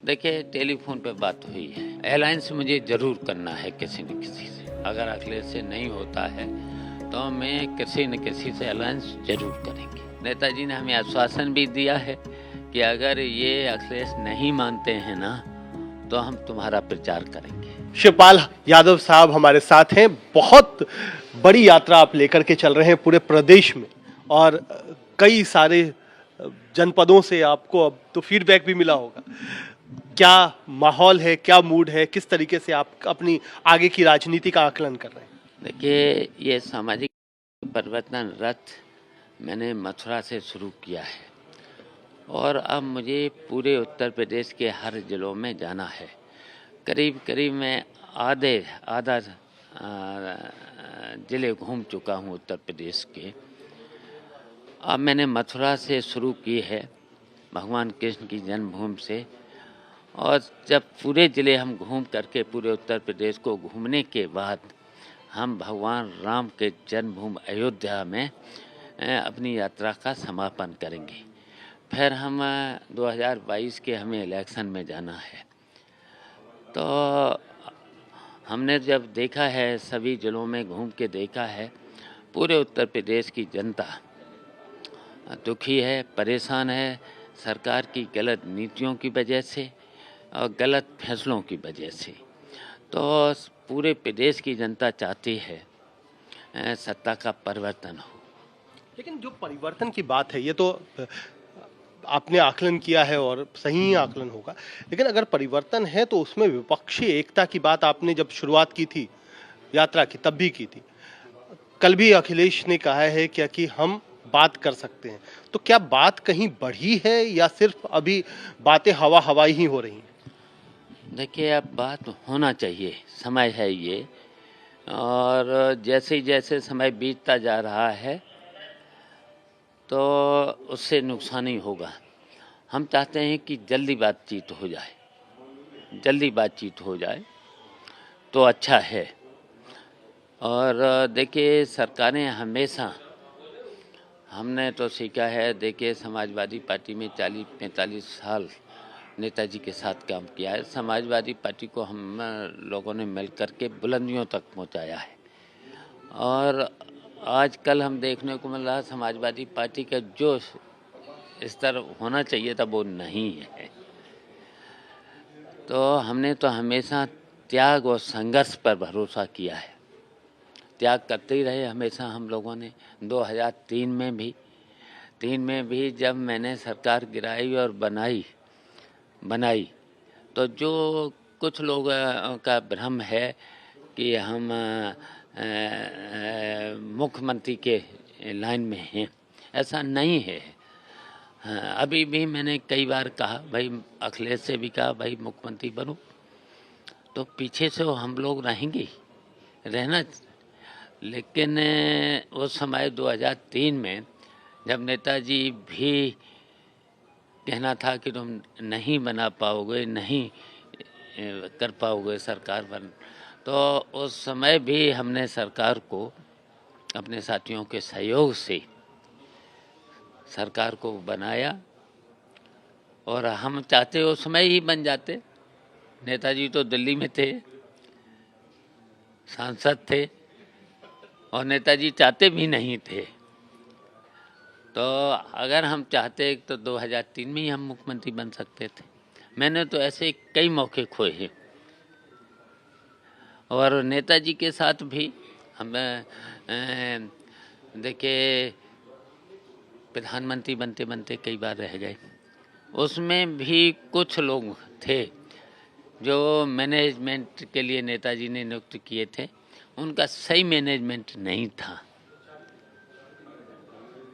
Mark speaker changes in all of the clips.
Speaker 1: देखिए, टेलीफोन पे बात हुई है। अलायंस मुझे ज़रूर करना है किसी न किसी से। अगर अखिलेश से नहीं होता है तो मैं किसी न किसी से अलायंस ज़रूर करेंगे। नेताजी ने हमें आश्वासन भी दिया है कि अगर ये अखिलेश नहीं मानते हैं ना तो हम तुम्हारा प्रचार करेंगे।
Speaker 2: शिवपाल यादव साहब हमारे साथ हैं। बहुत बड़ी यात्रा आप लेकर के चल रहे हैं पूरे प्रदेश में, और कई सारे जनपदों से आपको अब तो फीडबैक भी मिला होगा। क्या माहौल है, क्या मूड है, किस तरीके से आप अपनी आगे की राजनीति का आकलन कर रहे हैं?
Speaker 1: देखिए, ये सामाजिक परिवर्तन रथ मैंने मथुरा से शुरू किया है और अब मुझे पूरे उत्तर प्रदेश के हर जिलों में जाना है। करीब करीब मैं आधा ज़िले घूम चुका हूँ उत्तर प्रदेश के। अब मैंने मथुरा से शुरू की है, भगवान कृष्ण की जन्मभूमि से, और जब पूरे ज़िले हम घूम करके पूरे उत्तर प्रदेश को घूमने के बाद हम भगवान राम के जन्मभूमि अयोध्या में अपनी यात्रा का समापन करेंगे। फिर हम 2022 के हमें इलेक्शन में जाना है। तो हमने जब देखा है, सभी ज़िलों में घूम के देखा है, पूरे उत्तर प्रदेश की जनता दुखी है, परेशान है सरकार की गलत नीतियों की वजह से और गलत फैसलों की वजह से। तो पूरे प्रदेश की जनता चाहती है सत्ता का परिवर्तन हो।
Speaker 2: लेकिन जो परिवर्तन की बात है, ये तो आपने आकलन किया है और सही ही आकलन होगा। लेकिन अगर परिवर्तन है तो उसमें विपक्षी एकता की बात आपने जब शुरुआत की थी यात्रा की, तब भी की थी। कल भी अखिलेश ने कहा है क्या कि हम बात कर सकते हैं। तो क्या बात कहीं बढ़ी है या सिर्फ अभी बातें हवा हवाई ही हो रही हैं?
Speaker 1: देखिए, अब बात होना चाहिए, समय है ये, और जैसे जैसे समय बीतता जा रहा है तो उससे नुकसान ही होगा। हम चाहते हैं कि जल्दी बातचीत हो जाए तो अच्छा है। और देखिए, सरकारें हमेशा, हमने तो सीखा है, देखिए समाजवादी पार्टी में 40-45 साल नेताजी के साथ काम किया है। समाजवादी पार्टी को हम लोगों ने मिल कर के बुलंदियों तक पहुंचाया है, और आजकल हम देखने को मिल रहा है समाजवादी पार्टी का जो स्तर होना चाहिए था वो नहीं है। तो हमने तो हमेशा त्याग और संघर्ष पर भरोसा किया है, त्याग करते ही रहे हमेशा हम लोगों ने। 2003 में भी जब मैंने सरकार गिराई और बनाई तो जो कुछ लोग का भ्रम है कि हम मुख्यमंत्री के लाइन में हैं, ऐसा नहीं है। हाँ, अभी भी मैंने कई बार कहा, भाई अखिलेश से भी कहा, भाई मुख्यमंत्री बनो, तो पीछे से हम लोग रहेंगे, रहना। लेकिन उस समय 2003 में जब नेताजी भी कहना था कि तुम नहीं बना पाओगे, नहीं कर पाओगे सरकार बन, तो उस समय भी हमने सरकार को अपने साथियों के सहयोग से सरकार को बनाया, और हम चाहते उस समय ही बन जाते। नेताजी तो दिल्ली में थे, सांसद थे, और नेताजी चाहते भी नहीं थे। तो अगर हम चाहते तो 2003 में ही हम मुख्यमंत्री बन सकते थे। मैंने तो ऐसे कई मौके खोए हैं, और नेताजी के साथ भी हम देखिए प्रधानमंत्री बनते बनते कई बार रह गए। उसमें भी कुछ लोग थे जो मैनेजमेंट के लिए नेताजी ने नियुक्त किए थे, उनका सही मैनेजमेंट नहीं था।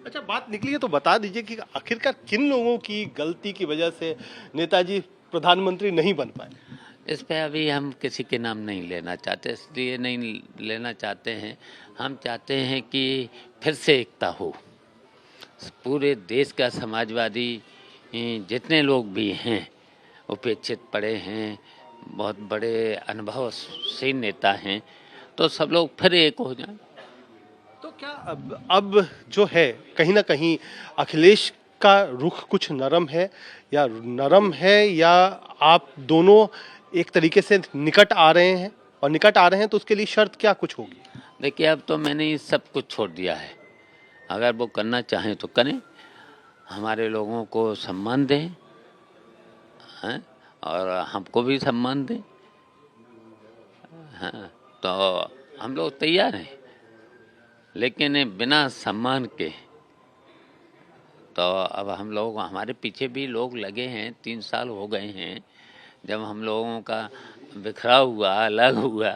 Speaker 2: अच्छा, बात निकली है तो बता दीजिए कि आखिरकार किन लोगों की गलती की वजह से नेताजी प्रधानमंत्री नहीं बन पाए?
Speaker 1: इस पे अभी हम किसी के नाम नहीं लेना चाहते, इसलिए नहीं लेना चाहते हैं, हम चाहते हैं कि फिर से एकता हो। पूरे देश का समाजवादी जितने लोग भी हैं, उपेक्षित पड़े हैं, बहुत बड़े अनुभवशील नेता हैं, तो सब लोग फिर एक हो जाएं।
Speaker 2: तो क्या अब जो है, कहीं ना कहीं अखिलेश आपका रुख कुछ नरम है या आप दोनों एक तरीके से निकट आ रहे हैं, और निकट आ रहे हैं तो उसके लिए शर्त क्या कुछ होगी?
Speaker 1: देखिए, अब तो मैंने ये सब कुछ छोड़ दिया है। अगर वो करना चाहें तो करें, हमारे लोगों को सम्मान दें, हैं, और हमको भी सम्मान दें। हाँ, तो हम लोग तैयार हैं, लेकिन बिना सम्मान के तो अब हम लोग, हमारे पीछे भी लोग लगे हैं, 3 साल हो गए हैं जब हम लोगों का बिखराव हुआ, अलग हुआ,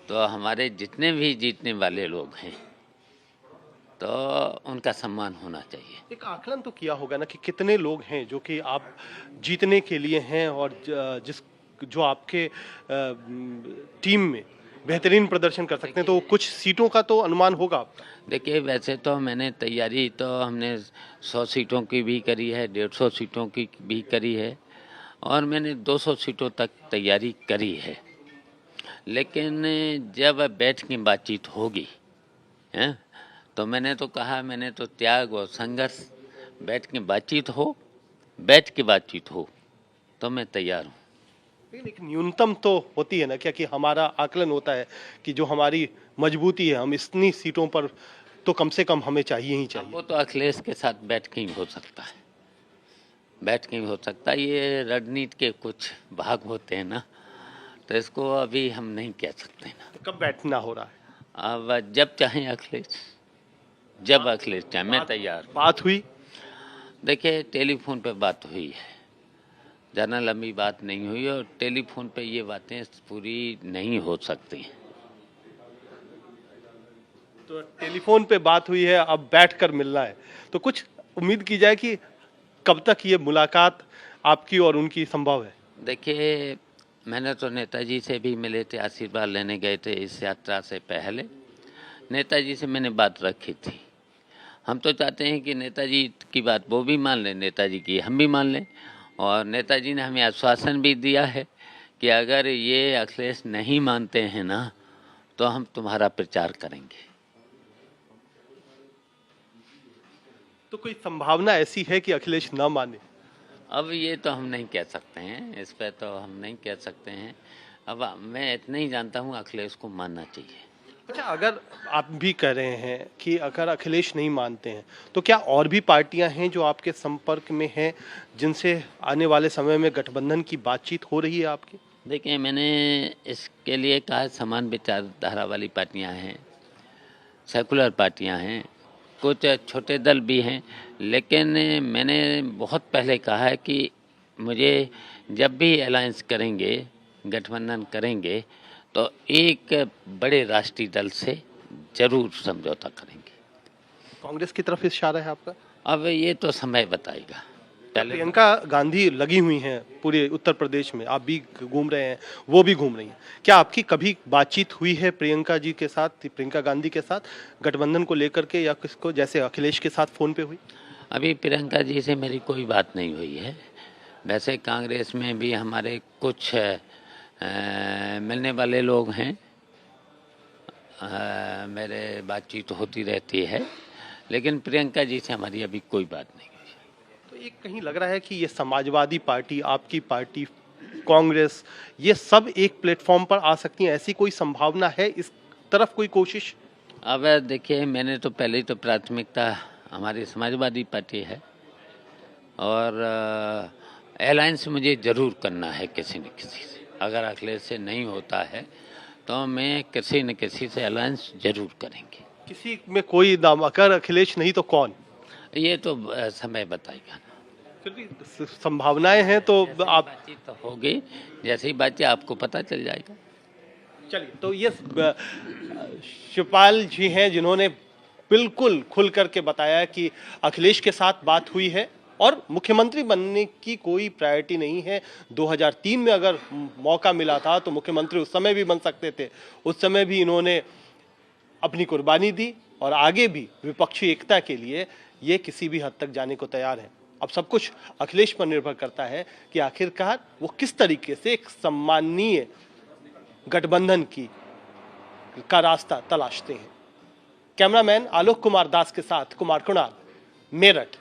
Speaker 1: तो हमारे जितने भी जीतने वाले लोग हैं तो उनका सम्मान होना चाहिए।
Speaker 2: एक आकलन तो किया होगा ना कि कितने लोग हैं जो कि आप जीतने के लिए हैं, और जो आपके टीम में बेहतरीन प्रदर्शन कर सकते हैं, तो कुछ सीटों का तो अनुमान होगा आपका।
Speaker 1: देखिए, वैसे तो मैंने तैयारी तो हमने 100 सीटों की भी करी है, 150 सीटों की भी करी है, और मैंने 200 सीटों तक तैयारी करी है। लेकिन जब बैठ के बातचीत होगी, हैं, तो मैंने तो कहा, मैंने तो त्याग और संघर्ष, बैठ के बातचीत हो तो मैं तैयार हूँ।
Speaker 2: लेकिन एक न्यूनतम तो होती है ना, क्या कि हमारा आकलन होता है कि जो हमारी मजबूती है, हम इतनी सीटों पर तो कम से कम हमें चाहिए ही चाहिए।
Speaker 1: वो तो अखिलेश के साथ बैठ के ही हो सकता है, बैठ के ही हो सकता है। ये रणनीति के कुछ भाग होते हैं ना, तो इसको अभी हम नहीं कह सकते ना।
Speaker 2: कब बैठना हो रहा है?
Speaker 1: अब जब चाहें अखिलेश, जब अखिलेश चाहे, मैं तैयार।
Speaker 2: बात हुई?
Speaker 1: देखिए, टेलीफोन पे बात हुई है, ज़्यादा लंबी बात नहीं हुई, और टेलीफोन पे ये बातें पूरी नहीं हो सकती।
Speaker 2: तो टेलीफोन पे बात हुई है, अब बैठकर मिलना है, तो कुछ उम्मीद की जाए कि कब तक ये मुलाकात आपकी और उनकी संभव है?
Speaker 1: देखिए, मैंने तो नेताजी से भी मिले थे, आशीर्वाद लेने गए थे इस यात्रा से पहले। नेताजी से मैंने बात रखी थी। हम तो चाहते हैं कि नेताजी की बात वो भी मान लें, नेताजी की हम भी मान लें, और नेताजी ने हमें आश्वासन भी दिया है कि अगर ये अखिलेश नहीं मानते हैं ना, तो हम तुम्हारा प्रचार करेंगे।
Speaker 2: तो कोई संभावना ऐसी है कि अखिलेश ना माने?
Speaker 1: अब ये तो हम नहीं कह सकते हैं, इस पे तो हम नहीं कह सकते हैं। अब मैं इतना ही जानता हूँ, अखिलेश को मानना चाहिए।
Speaker 2: अच्छा, अगर आप भी कह रहे हैं कि अगर अखिलेश नहीं मानते हैं, तो क्या और भी पार्टियां हैं जो आपके संपर्क में हैं, जिनसे आने वाले समय में गठबंधन की बातचीत हो रही है आपकी?
Speaker 1: देखिए, मैंने इसके लिए कहा, समान विचारधारा वाली पार्टियां हैं, सेकुलर पार्टियां हैं, कुछ छोटे दल भी हैं, लेकिन मैंने बहुत पहले कहा है कि मुझे जब भी अलायंस करेंगे, गठबंधन करेंगे, तो एक बड़े राष्ट्रीय दल से जरूर समझौता करेंगे।
Speaker 2: कांग्रेस की तरफ इशारा है आपका?
Speaker 1: अब ये तो समय बताएगा। पहले
Speaker 2: प्रियंका गांधी लगी हुई हैं पूरे उत्तर प्रदेश में, आप भी घूम रहे हैं, वो भी घूम रही हैं, क्या आपकी कभी बातचीत हुई है प्रियंका जी के साथ, प्रियंका गांधी के साथ, गठबंधन को लेकर के, या किसको, जैसे अखिलेश के साथ फोन पे हुई?
Speaker 1: अभी प्रियंका जी से मेरी कोई बात नहीं हुई है। वैसे कांग्रेस में भी हमारे कुछ मिलने वाले लोग हैं, मेरे बातचीत होती रहती है, लेकिन प्रियंका जी से हमारी अभी कोई बात नहीं हुई।
Speaker 2: तो ये कहीं लग रहा है कि ये समाजवादी पार्टी, आपकी पार्टी, कांग्रेस, ये सब एक प्लेटफॉर्म पर आ सकती हैं, ऐसी कोई संभावना है? इस तरफ कोई कोशिश?
Speaker 1: अब देखिए, मैंने तो पहले ही तो प्राथमिकता हमारी समाजवादी पार्टी है, और अलायंस मुझे ज़रूर करना है किसी न किसी से। अगर अखिलेश से नहीं होता है तो मैं किसी न किसी से अलायंस ज़रूर करेंगे।
Speaker 2: किसी में कोई दाम, अगर अखिलेश नहीं तो कौन?
Speaker 1: ये तो समय बताएगा ना।
Speaker 2: फिर भी संभावनाएं हैं, तो आप
Speaker 1: बातचीत तो होगी, जैसे ही बातचीत आपको पता चल जाएगा।
Speaker 2: चलिए, तो ये शिवपाल जी हैं जिन्होंने बिल्कुल खुल करके बताया कि अखिलेश के साथ बात हुई है और मुख्यमंत्री बनने की कोई प्रायोरिटी नहीं है। 2003 में अगर मौका मिला था तो मुख्यमंत्री उस समय भी बन सकते थे, उस समय भी इन्होंने अपनी कुर्बानी दी, और आगे भी विपक्षी एकता के लिए ये किसी भी हद तक जाने को तैयार है। अब सब कुछ अखिलेश पर निर्भर करता है कि आखिरकार वो किस तरीके से एक सम्माननीय गठबंधन का रास्ता तलाशते हैं। कैमरामैन आलोक कुमार दास के साथ कुमार कुणाल, मेरठ।